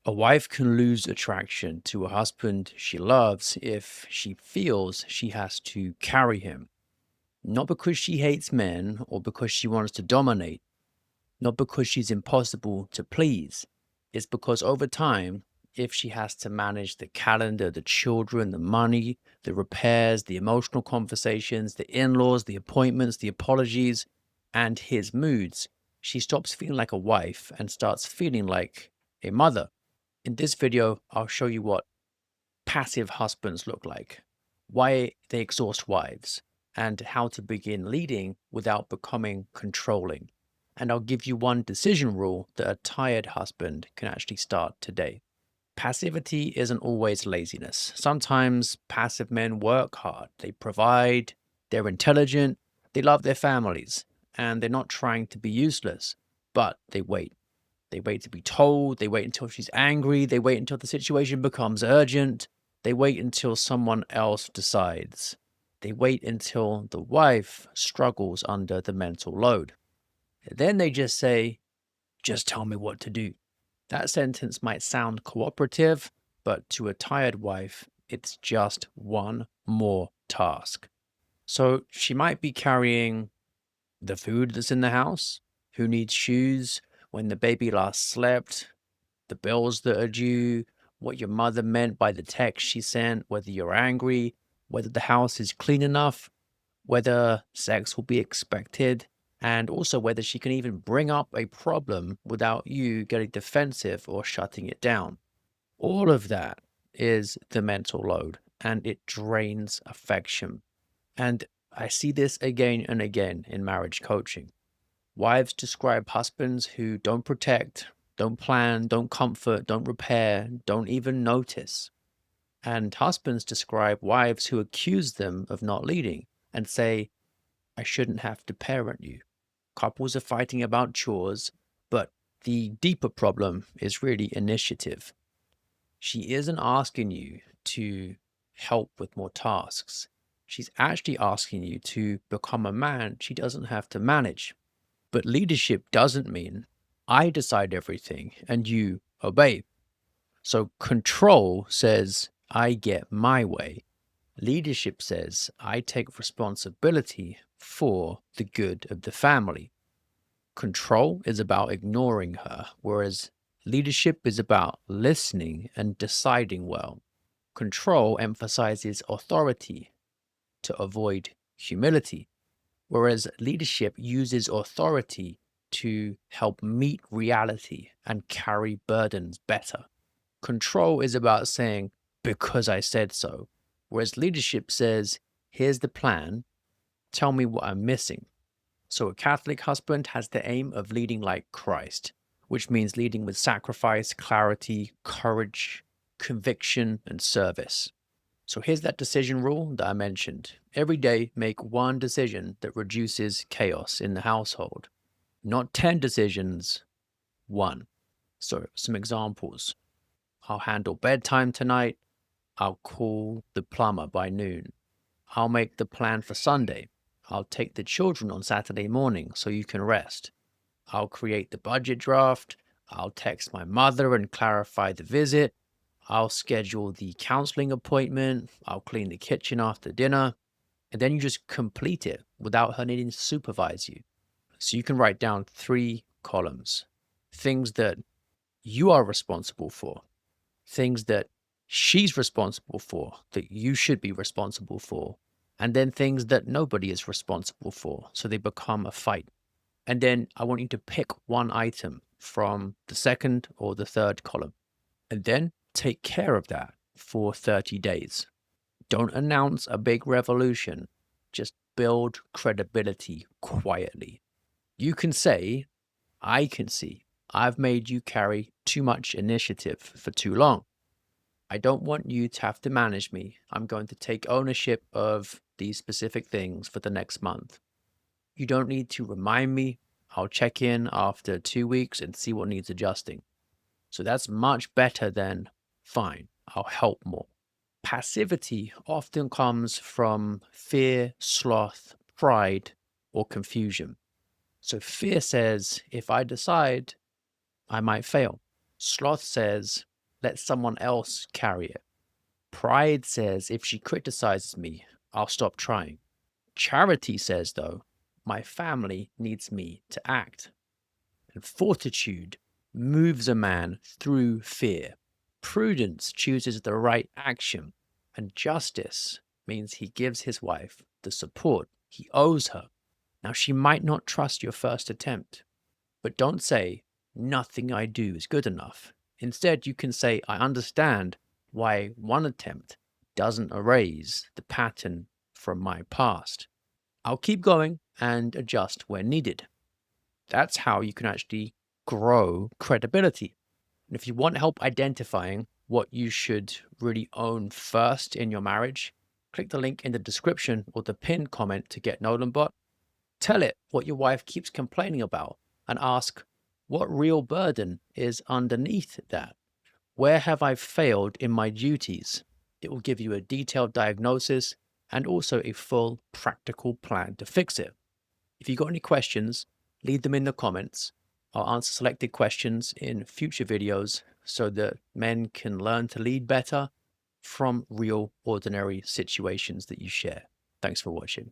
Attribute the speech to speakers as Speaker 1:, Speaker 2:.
Speaker 1: A wife can lose attraction to a husband she loves if she feels she has to carry him, not because she hates men or because she wants to dominate, not because she's impossible to please. It's because over time, if she has to manage the calendar, the children, the money, the repairs, the emotional conversations, the in laws, the appointments, the apologies, and his moods, she stops feeling like a wife and starts feeling like a mother. In this video, I'll show you what passive husbands look like, why they exhaust wives, and how to begin leading without becoming controlling. And I'll give you one decision rule that a tired husband can actually start today. Passivity isn't always laziness. Sometimes passive men work hard, they provide, they're intelligent, they love their families, and they're not trying to be useless, but they wait. They wait to be told. They wait until she's angry. They wait until the situation becomes urgent. They wait until someone else decides. They wait until the wife struggles under the mental load. Then they just say, just tell me what to do. That sentence might sound cooperative, but to a tired wife, it's just one more task. So she might be carrying the food that's in the house, who needs shoes, when the baby last slept, the bills that are due, what your mother meant by the text she sent, whether you're angry, whether the house is clean enough, whether sex will be expected, and also whether she can even bring up a problem without you getting defensive or shutting it down. All of that is the mental load, and it drains affection. And I see this again and again in marriage coaching. Wives describe husbands who don't protect, don't plan, don't comfort, don't repair, don't even notice. And husbands describe wives who accuse them of not leading and say, I shouldn't have to parent you. Couples are fighting about chores, but the deeper problem is really initiative. She isn't asking you to help with more tasks. She's actually asking you to become a man she doesn't have to manage. But leadership doesn't mean I decide everything and you obey. So control says I get my way. Leadership says I take responsibility for the good of the family. Control is about ignoring her, whereas leadership is about listening and deciding well. Control emphasizes authority to avoid humility, whereas leadership uses authority to help meet reality and carry burdens better. Control is about saying, because I said so, whereas leadership says, here's the plan, tell me what I'm missing. So a Catholic husband has the aim of leading like Christ, which means leading with sacrifice, clarity, courage, conviction, and service. So here's that decision rule that I mentioned. Every day, make one decision that reduces chaos in the household. Not 10 decisions, one. So some examples. I'll handle bedtime tonight. I'll call the plumber by noon. I'll make the plan for Sunday. I'll take the children on Saturday morning so you can rest. I'll create the budget draft. I'll text my mother and clarify the visit. I'll schedule the counseling appointment. I'll clean the kitchen after dinner. And then you just complete it without her needing to supervise you. So you can write down 3 columns. Things that you are responsible for, things that she's responsible for, that you should be responsible for, and then things that nobody is responsible for. So they become a fight. And then I want you to pick one item from the second or the third column. And then take care of that for 30 days. Don't announce a big revolution. Just build credibility quietly. You can say, I can see, I've made you carry too much initiative for too long. I don't want you to have to manage me. I'm going to take ownership of these specific things for the next month. You don't need to remind me. I'll check in after 2 weeks and see what needs adjusting. So that's much better than, fine, I'll help more. Passivity often comes from fear, sloth, pride, or confusion. So fear says, if I decide, I might fail. Sloth says, let someone else carry it. Pride says if she criticizes me, I'll stop trying. Charity says, though, my family needs me to act. And fortitude moves a man through fear. Prudence chooses the right action. And justice means he gives his wife the support he owes her. Now, she might not trust your first attempt, but don't say, nothing I do is good enough. Instead, you can say, I understand why one attempt doesn't erase the pattern from my past. I'll keep going and adjust where needed. That's how you can actually grow credibility. And if you want help identifying what you should really own first in your marriage, click the link in the description or the pinned comment to get KnowlandBot. Tell it what your wife keeps complaining about and ask, what real burden is underneath that? Where have I failed in my duties? It will give you a detailed diagnosis and also a full practical plan to fix it. If you've got any questions, leave them in the comments. I'll answer selected questions in future videos so that men can learn to lead better from real, ordinary situations that you share. Thanks for watching.